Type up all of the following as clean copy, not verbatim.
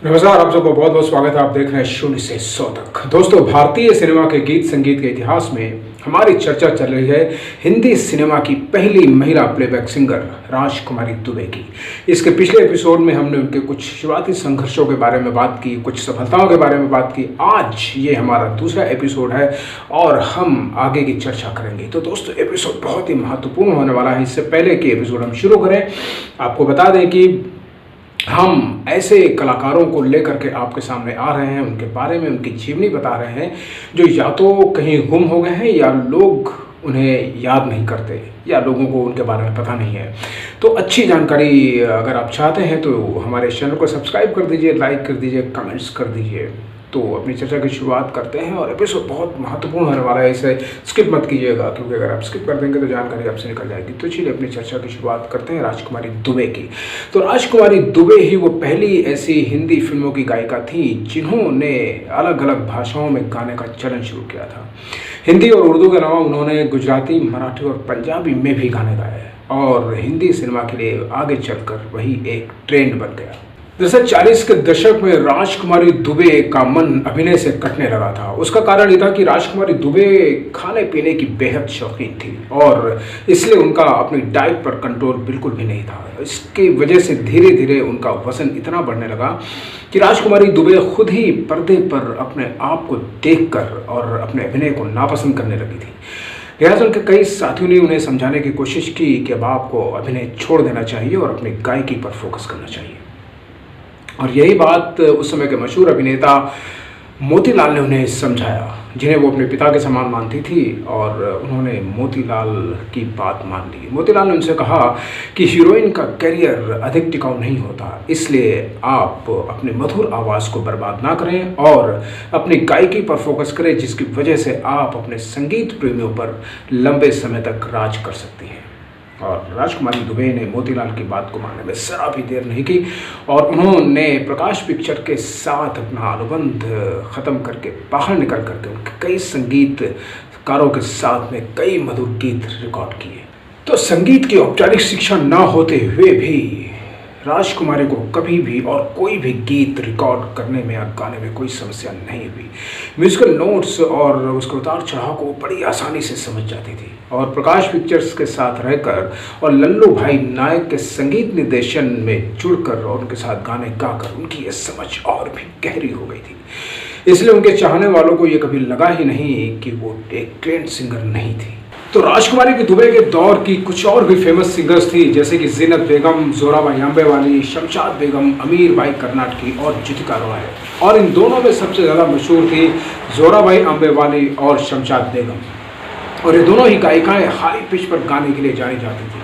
नमस्कार, आप सबको बहुत बहुत स्वागत है। आप देख रहे हैं शून्य से 100 तक। दोस्तों, भारतीय सिनेमा के गीत संगीत के इतिहास में हमारी चर्चा चल रही है हिंदी सिनेमा की पहली महिला प्लेबैक सिंगर राजकुमारी दुबे की। इसके पिछले एपिसोड में हमने उनके कुछ शुरुआती संघर्षों के बारे में बात की, कुछ सफलताओं के बारे में बात की। आज ये हमारा दूसरा एपिसोड है और हम आगे की चर्चा करेंगे। तो दोस्तों, एपिसोड बहुत ही महत्वपूर्ण होने वाला है। इससे पहले कि एपिसोड हम शुरू करें, आपको बता दें कि हम ऐसे कलाकारों को लेकर के आपके सामने आ रहे हैं, उनके बारे में उनकी जीवनी बता रहे हैं जो या तो कहीं गुम हो गए हैं या लोग उन्हें याद नहीं करते या लोगों को उनके बारे में पता नहीं है। तो अच्छी जानकारी अगर आप चाहते हैं तो हमारे चैनल को सब्सक्राइब कर दीजिए, लाइक कर दीजिए, कमेंट्स कर दीजिए। तो अपनी चर्चा की शुरुआत करते हैं और एपिसोड बहुत महत्वपूर्ण होने वाला है, इसे स्किप मत कीजिएगा, क्योंकि अगर आप स्किप कर देंगे तो जानकारी आपसे निकल जाएगी। तो चलिए अपनी चर्चा की शुरुआत करते हैं राजकुमारी दुबे की। तो राजकुमारी दुबे ही वो पहली ऐसी हिंदी फिल्मों की गायिका थी जिन्होंने अलग अलग भाषाओं में गाने का चलन शुरू किया था। हिंदी और उर्दू के अलावा उन्होंने गुजराती, मराठी और पंजाबी में भी गाने गाए और हिंदी सिनेमा के लिए आगे चलकर वही एक ट्रेंड बन गया। दरअसल 40 के दशक में राजकुमारी दुबे का मन अभिनय से कटने लगा था। उसका कारण ये था कि राजकुमारी दुबे खाने पीने की बेहद शौकीन थी और इसलिए उनका अपनी डाइट पर कंट्रोल बिल्कुल भी नहीं था। इसकी वजह से धीरे धीरे उनका वजन इतना बढ़ने लगा कि राजकुमारी दुबे खुद ही पर्दे पर अपने आप को देखकर और अपने अभिनय को नापसंद करने लगी थी। लिहाजा उनके कई साथियों ने उन्हें समझाने की कोशिश की कि अब आपको अभिनय छोड़ देना चाहिए और अपनी गायकी पर फोकस करना चाहिए। और यही बात उस समय के मशहूर अभिनेता मोतीलाल ने उन्हें समझाया, जिन्हें वो अपने पिता के समान मानती थी, और उन्होंने मोतीलाल की बात मान ली। मोतीलाल ने उनसे कहा कि हीरोइन का करियर अधिक टिकाऊ नहीं होता, इसलिए आप अपनी मधुर आवाज़ को बर्बाद ना करें और अपनी गायकी पर फोकस करें, जिसकी वजह से आप अपने संगीत प्रेमियों पर लंबे समय तक राज कर सकती हैं। और राजकुमारी दुबे ने मोतीलाल की बात को मानने में जरा भी देर नहीं की और उन्होंने प्रकाश पिक्चर के साथ अपना अनुबंध ख़त्म करके बाहर निकल करके उनके कई संगीतकारों के साथ में कई मधुर गीत रिकॉर्ड किए। तो संगीत की औपचारिक शिक्षा ना होते हुए भी राजकुमारी को कभी भी और कोई भी गीत रिकॉर्ड करने में या गाने में कोई समस्या नहीं हुई। म्यूजिकल नोट्स और उसके उतार चढ़ाव को बड़ी आसानी से समझ जाती थी और प्रकाश पिक्चर्स के साथ रहकर और लल्लू भाई नायक के संगीत निर्देशन में जुड़कर और उनके साथ गाने गाकर उनकी ये समझ और भी गहरी हो गई थी। इसलिए उनके चाहने वालों को ये कभी लगा ही नहीं कि वो एक ट्रेंड सिंगर नहीं थी। तो राजकुमारी की दुबे के दौर की कुछ और भी फेमस सिंगर्स थी, जैसे कि ज़ीनत बेगम, जोराबाई आंबेवाली, शमशाद बेगम, अमीर बाई कर्नाटकी और ज्योतिका रॉय। और इन दोनों में सबसे ज़्यादा मशहूर थी जोराबाई आंबेवाली और शमशाद बेगम। और ये दोनों ही गायिकाएं हाई पिच पर गाने के लिए जानी जाती थी,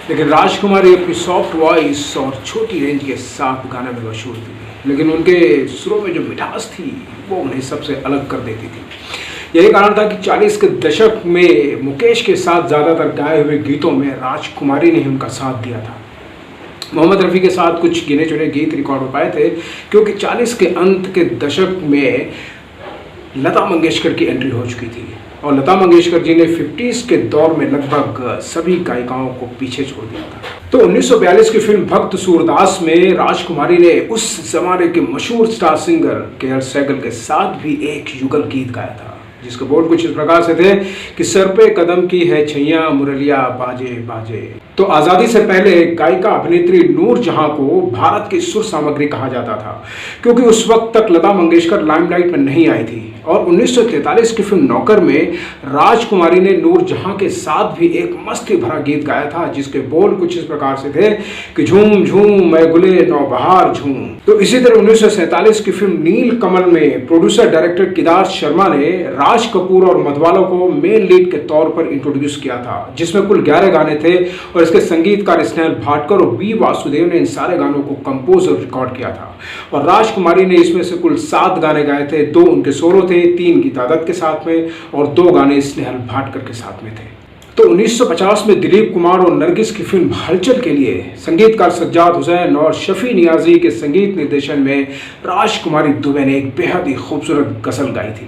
लेकिन राजकुमारी अपनी सॉफ्ट वॉइस और छोटी रेंज के साथ गाने में मशहूर थी। लेकिन उनके सुरों में जो मिठास थी वो उन्हें सबसे अलग कर देती थी। यही कारण था कि 40 के दशक में मुकेश के साथ ज़्यादातर गाए हुए गीतों में राजकुमारी ने उनका साथ दिया था। मोहम्मद रफ़ी के साथ कुछ गिने चुने गीत रिकॉर्ड हो पाए थे, क्योंकि 40 के अंत के दशक में लता मंगेशकर की एंट्री हो चुकी थी और लता मंगेशकर जी ने 50s के दौर में लगभग सभी गायिकाओं को पीछे छोड़ दिया था। तो 1942 की फिल्म भक्त सूरदास में राजकुमारी ने उस जमाने के मशहूर स्टार सिंगर के.एल. सहगल के साथ भी एक युगल गीत गाया था, जिसके बोल कुछ इस प्रकार से थे कि सर पे कदम की है छैया, मुरलिया बाजे बाजे। तो आज़ादी से पहले गायिका अभिनेत्री नूर जहां को भारत की सुर सामग्री कहा जाता था, क्योंकि उस वक्त तक लता मंगेशकर लाइमलाइट में नहीं आई थी। और 1943 की फिल्म नौकर में राजकुमारी ने नूर जहां के साथ भी एक मस्ती भरा गीत गाया था, जिसके बोल कुछ इस प्रकार से थे कि झूम झूम मैं गुले नौबहार झूम। तो इसी तरह 1947 की फिल्म नील कमल में प्रोड्यूसर डायरेक्टर केदार शर्मा ने राज कपूर और मधवाला को मेन लीड के तौर पर इंट्रोड्यूस किया था, जिसमें कुल 11 गाने थे और इसके संगीतकार स्नेहल भाटकर और बी वासुदेव ने इन सारे गानों को कंपोज और रिकॉर्ड किया था। और राजकुमारी ने इसमें से कुल 7 गाने गाए थे, 2 उनके सोलो थे, 3 गीता दत्त के साथ में और 2 गाने स्नेहल भाटकर के साथ में थे। तो 1950 में दिलीप कुमार और नरगिस की फिल्म हलचल के लिए संगीतकार सज्जाद हुसैन और शफी नियाजी के संगीत निर्देशन में राजकुमारी दुबे ने एक बेहद ही खूबसूरत गजल गाई थी।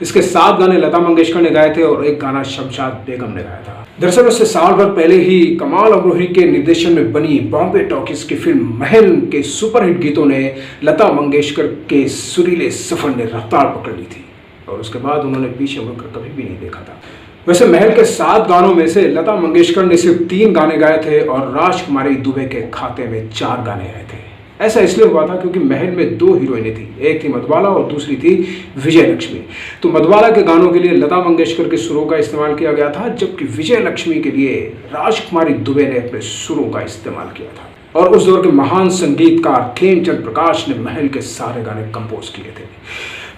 इसके 7 गाने लता मंगेशकर ने गाए थे और एक गाना शमशाद बेगम ने गाया था। दरअसल उससे साल भर पहले ही कमाल अमरोही के निर्देशन में बनी बॉम्बे टॉकीज की फिल्म महल के सुपरहिट गीतों ने लता मंगेशकर के सुरीले सफर ने रफ्तार पकड़ ली थी और उसके बाद उन्होंने पीछे मुड़कर कभी भी नहीं देखा था। वैसे महल के 7 गानों में से लता मंगेशकर ने सिर्फ 3 गाने गाए थे और राजकुमारी दुबे के खाते में 4 गाने आए थे। ऐसा इसलिए हुआ था क्योंकि महल में 2 हीरोइनें थी, एक थी मधुबाला और दूसरी थी विजय लक्ष्मी। तो मधुबाला के गानों के लिए लता मंगेशकर के सुरों का इस्तेमाल किया गया था, जबकि विजय लक्ष्मी के लिए राजकुमारी दुबे ने अपने सुरों का इस्तेमाल किया था। और उस दौर के महान संगीतकार खेमचंद प्रकाश ने महल के सारे गाने कंपोज किए थे।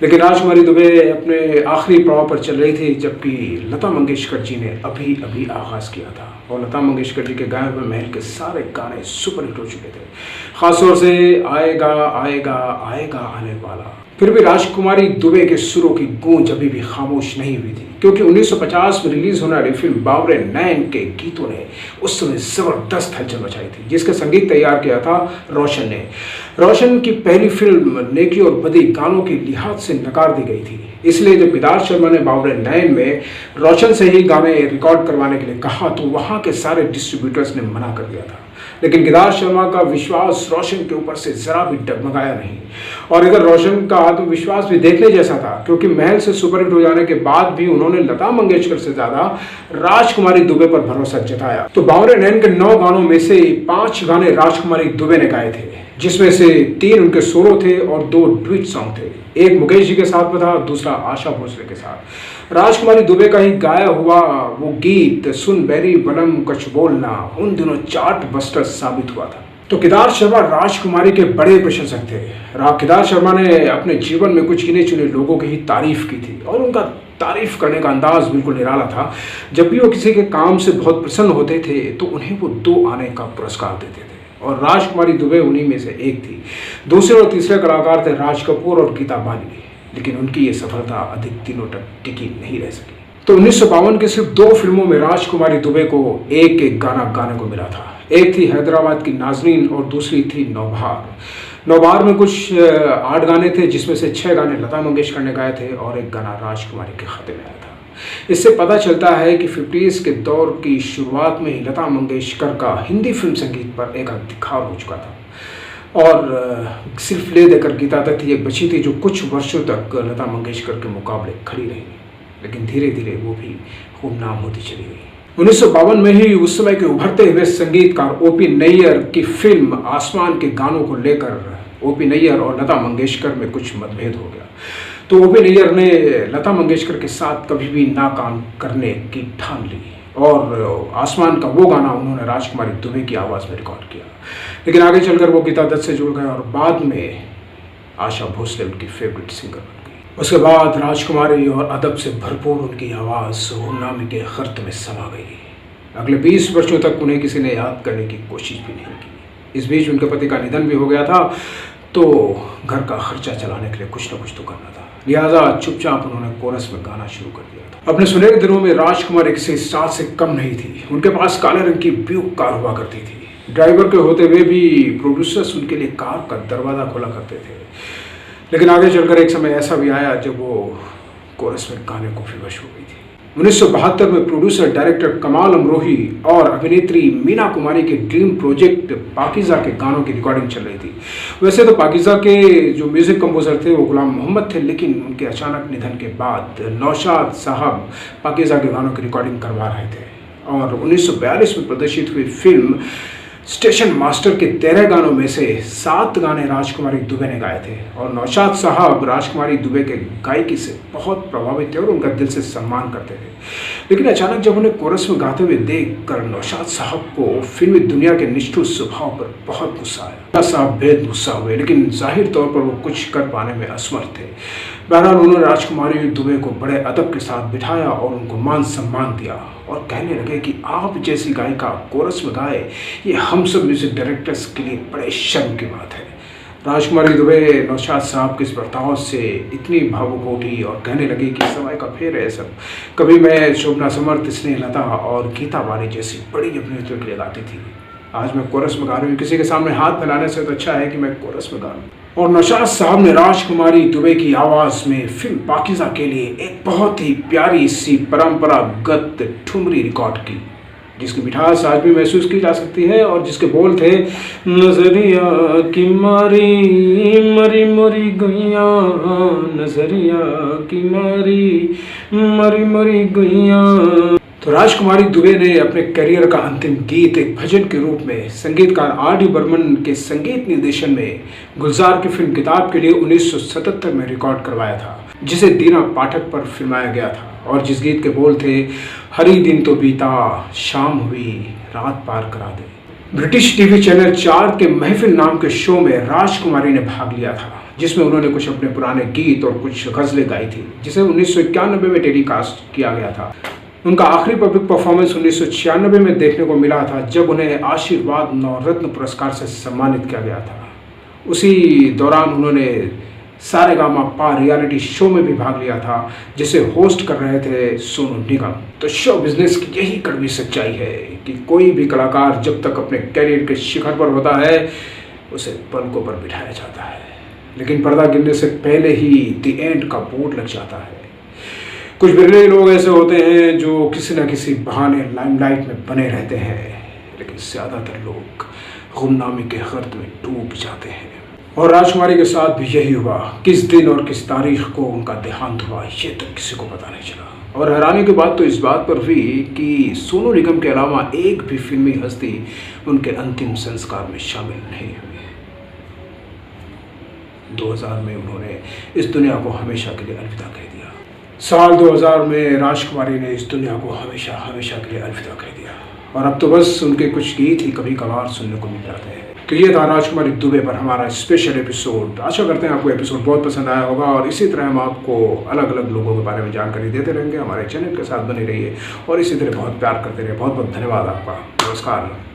लेकिन राजकुमारी दुबे अपने आखिरी पड़ाव पर चल रही थी, जबकि लता मंगेशकर जी ने अभी अभी आगाज किया था और लता मंगेशकर जी के गाए हुए महल के सारे गाने सुपरहिट हो चुके थे, खासतौर से आएगा आएगा आएगा आने वाला। फिर भी राजकुमारी दुबे के सुरों की गूंज अभी भी खामोश नहीं हुई थी, क्योंकि 1950 में रिलीज होने वाली फिल्म बाबरे नैन के गीतों ने उस समय जबरदस्त हलचल मचाई थी, जिसका संगीत तैयार किया था रोशन ने। रोशन की पहली फिल्म नेकी और बदी गानों की लिहाज से नकार दी गई थी, इसलिए जब केदार शर्मा ने बाबरे नैन में रोशन से ही गाने रिकॉर्ड करवाने के लिए कहा तो वहाँ के सारे डिस्ट्रीब्यूटर्स ने मना कर दिया था। लेकिन केदार शर्मा का विश्वास रोशन के ऊपर से जरा भी डगमगाया नहीं और इधर रोशन का आत्मविश्वास भी देखने जैसा था, क्योंकि महल से सुपरहिट हो जाने के बाद भी उन्होंने लता मंगेशकर से ज्यादा राजकुमारी दुबे पर भरोसा जताया। तो बाबरे नैन के 9 गानों में से 5 गाने राजकुमारी दुबे ने गाए थे, जिसमें से 3 उनके सोलो थे और 2 ड्यूट सॉन्ग थे। एक मुकेश जी के साथ में था, दूसरा आशा भोसले के साथ। राजकुमारी दुबे का ही गाया हुआ वो गीत सुन बैरी बनम कछ बोलना उन दिनों चार्ट बस्टर साबित हुआ था। तो केदार शर्मा राजकुमारी के बड़े प्रशंसक थे। केदार शर्मा ने अपने जीवन में कुछ गिने चुने लोगों की ही तारीफ की थी और उनका तारीफ करने का अंदाज बिल्कुल निराला था। जब भी वो किसी के काम से बहुत प्रसन्न होते थे तो उन्हें वो 2 आने का पुरस्कार देते थे और राजकुमारी दुबे उन्हीं में से एक थी। दूसरे और तीसरे कलाकार थे राज कपूर और गीता बाली, लेकिन उनकी ये सफलता अधिक दिनों तक टिकी नहीं रह सकी। तो 1952 की सिर्फ 2 फिल्मों में राजकुमारी दुबे को एक गाना गाने को मिला था। एक थी हैदराबाद की नाजरीन और दूसरी थी नौबहार। नौबहार में कुछ 8 गाने थे, जिसमें से 6 गाने लता मंगेशकर ने गाए थे और एक गाना राजकुमारी के खाते में आया था। इससे पता चलता है कि 50s के दौर की शुरुआत में ही लता मंगेशकर का हिंदी फिल्म संगीत पर एक अधिकार हो चुका था और सिर्फ ले देकर गीता दत्त एक बची थी जो कुछ वर्षों तक लता मंगेशकर के मुकाबले खड़ी रही, लेकिन धीरे धीरे वो भी गुमनाम होती चली गई। 1952 में ही उस समय के उभरते हुए संगीतकार ओपी नैयर की फिल्म आसमान के गानों को लेकर ओपी नैयर और लता मंगेशकर में कुछ मतभेद हो गया। तो ओपी नैयर ने लता मंगेशकर के साथ कभी भी ना काम करने की ठान ली और आसमान का वो गाना उन्होंने राजकुमारी दुबे की आवाज़ में रिकॉर्ड किया। लेकिन आगे चलकर वो गीता दत्त से जुड़ गए और बाद में आशा भोसले उनकी फेवरेट सिंगर बन गई। उसके बाद राजकुमारी और अदब से भरपूर उनकी आवाज़ गुमनामी के खर्त में समा गई। अगले 20 वर्षों तक उन्हें किसी ने याद करने की कोशिश भी नहीं की। इस बीच उनके पति का निधन भी हो गया था, तो घर का खर्चा चलाने के लिए कुछ न कुछ तो करना था, लिहाजा चुपचाप उन्होंने कोरस में गाना शुरू कर दिया था। अपने सुनहरे दिनों में राजकुमारी किसी स्टार से कम नहीं थी। उनके पास काले रंग की ब्यूक कार हुआ करती थी। ड्राइवर के होते हुए भी प्रोड्यूसर्स उनके लिए कार का दरवाज़ा खोला करते थे। लेकिन आगे चलकर एक समय ऐसा भी आया जब वो कोरस में गाने को विवश हो गई थी। 1972 में प्रोड्यूसर डायरेक्टर कमाल अमरोही और अभिनेत्री मीना कुमारी के ड्रीम प्रोजेक्ट पाकीज़ा के गानों की रिकॉर्डिंग चल रही थी। वैसे तो पाकीज़ा के जो म्यूज़िक कंपोजर थे वो गुलाम मोहम्मद थे, लेकिन उनके अचानक निधन के बाद नौशाद साहब पाकीज़ा के गानों की रिकॉर्डिंग करवा रहे थे और 1942 में प्रदर्शित हुई फिल्म स्टेशन मास्टर के 13 गानों में से 7 गाने राजकुमारी दुबे ने गाए थे और नौशाद साहब राजकुमारी दुबे के गायकी से बहुत प्रभावित थे और उनका दिल से सम्मान करते थे। लेकिन अचानक जब उन्हें कोरस में गाते हुए देखकर नौशाद साहब को फिल्मी दुनिया के निष्ठुर स्वभाव पर बहुत गुस्सा आया। साहब बेहद गुस्सा हुए, लेकिन जाहिर तौर पर वो कुछ कर पाने में असमर्थ थे। बहरहाल उन्होंने राजकुमारी दुबे को बड़े अदब के साथ बिठाया और उनको मान सम्मान दिया और कहने लगे कि आप जैसी गायिका कोरस में गाए, ये हम सब म्यूजिक डायरेक्टर्स के लिए बड़े शर्म की बात है। राजकुमारी दुबे नौशाद साहब के इस बर्ताव से इतनी भावुक उठी और कहने लगी कि समय का फेर है सब। कभी मैं शोभना समर्थ, स्नेहलता और गीता बाली जैसी बड़ी अभिनेत्रियों के लिए गाती थी, आज मैं कोरस में गा रही हूँ। किसी के सामने हाथ फैलाने से तो अच्छा है कि मैं कोरस में गा लूँ। और नौशाद साहब ने राजकुमारी दुबे की आवाज़ में फिल्म पाकीज़ा के लिए एक बहुत ही प्यारी सी परंपरागत ठुमरी रिकॉर्ड की, जिसकी मिठास आज भी महसूस की जा सकती है और जिसके बोल थे, नजरिया की मारी मरी मरी गैया, नजरिया की मारी मरी मरी गैया। तो राजकुमारी दुबे ने अपने करियर का अंतिम गीत एक भजन के रूप में संगीतकार R.D. बर्मन के संगीत निर्देशन में गुलजार की फिल्म किताब के लिए 1977 में रिकॉर्ड करवाया था, जिसे दीना पाठक पर फिल्माया गया था और जिस गीत के बोल थे, हरी दिन तो बीता, शाम हुई, रात पार करा दे। ब्रिटिश टीवी चैनल 4 के महफिल नाम के शो में राजकुमारी ने भाग लिया था, जिसमें उन्होंने कुछ अपने पुराने गीत और कुछ गज़लें गाई थी, जिसे 1991 में टेलीकास्ट किया गया था। उनका आखिरी पब्लिक परफॉर्मेंस 1996 में देखने को मिला था, जब उन्हें आशीर्वाद नवरत्न पुरस्कार से सम्मानित किया गया था। उसी दौरान उन्होंने सारेगामापा रियलिटी शो में भी भाग लिया था, जिसे होस्ट कर रहे थे सोनू निगम। तो शो बिजनेस की यही कड़वी सच्चाई है कि कोई भी कलाकार जब तक अपने कैरियर के शिखर पर होता है, उसे पलकों पर बिठाया जाता है, लेकिन पर्दा गिरने से पहले ही द एंड का बोर्ड लग जाता है। कुछ बिरले लोग ऐसे होते हैं जो किसी न किसी बहाने लाइमलाइट में बने रहते हैं, लेकिन ज़्यादातर लोग गुमनामी के गर्द में डूब जाते हैं। और राजकुमारी के साथ भी यही हुआ। किस दिन और किस तारीख को उनका देहांत हुआ, ये तो किसी को पता नहीं चला। और हैरानी की बात तो इस बात पर हुई कि सोनू निगम के अलावा एक भी फिल्मी हस्ती उनके अंतिम संस्कार में शामिल नहीं हुई। 2000 में उन्होंने इस दुनिया को हमेशा के लिए अलविदा कह दिया। साल 2000 में राजकुमारी ने इस दुनिया को हमेशा हमेशा के लिए अलविदा कह दिया, और अब तो बस उनके कुछ गीत ही कभी कभार सुनने को मिल जाते हैं। तो ये था राजकुमारी दुबे पर हमारा स्पेशल एपिसोड। आशा करते हैं आपको एपिसोड बहुत पसंद आया होगा, और इसी तरह हम आपको अलग अलग लोगों के बारे में जानकारी देते रहेंगे। हमारे चैनल के साथ बने रहिए और इसी तरह बहुत प्यार करते रहिए। बहुत बहुत धन्यवाद आपका। नमस्कार।